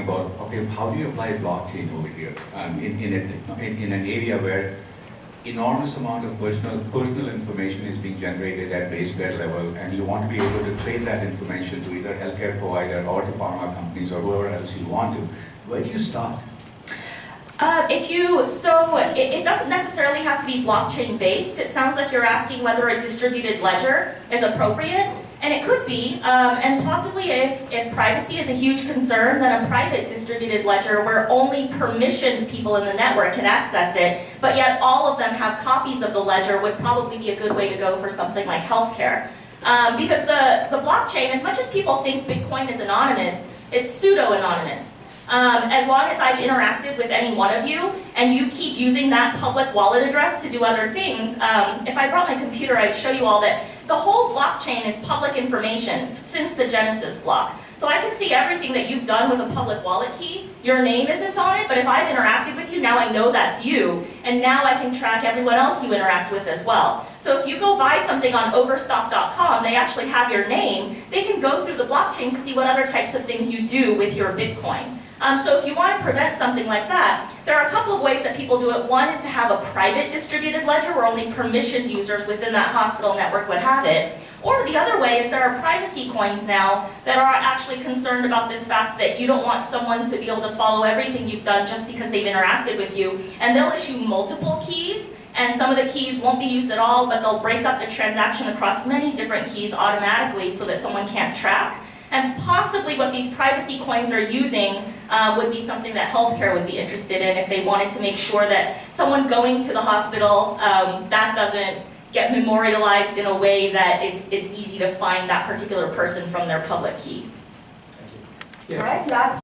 about, okay, how do you apply blockchain over here in an area where enormous amount of personal information is being generated at base pair level, and you want to be able to trade that information to either healthcare provider or to pharma companies or whoever else you want to. Where do you start? It doesn't necessarily have to be blockchain based. It sounds like you're asking whether a distributed ledger is appropriate, and it could be, and possibly if privacy is a huge concern, then a private distributed ledger where only permissioned people in the network can access it, but yet all of them have copies of the ledger would probably be a good way to go for something like healthcare. Because the blockchain, as much as people think Bitcoin is anonymous, it's pseudo-anonymous. As long as I've interacted with any one of you, and you keep using that public wallet address to do other things, if I brought my computer, I'd show you all that the whole blockchain is public information since the Genesis block. So I can see everything that you've done with a public wallet key. Your name isn't on it, but if I've interacted with you, now I know that's you, and now I can track everyone else you interact with as well. So if you go buy something on overstock.com, they actually have your name. They can go through the blockchain to see what other types of things you do with your Bitcoin. So if you want to prevent something like that, there are a couple of ways that people do it. One is to have a private distributed ledger where only permissioned users within that hospital network would have it. Or the other way is there are privacy coins now that are actually concerned about this fact that you don't want someone to be able to follow everything you've done just because they've interacted with you. And they'll issue multiple keys, and some of the keys won't be used at all, but they'll break up the transaction across many different keys automatically so that someone can't track. And possibly what these privacy coins are using would be something that healthcare would be interested in if they wanted to make sure that someone going to the hospital, that doesn't get memorialized in a way that it's easy to find that particular person from their public key. Thank you. All right, last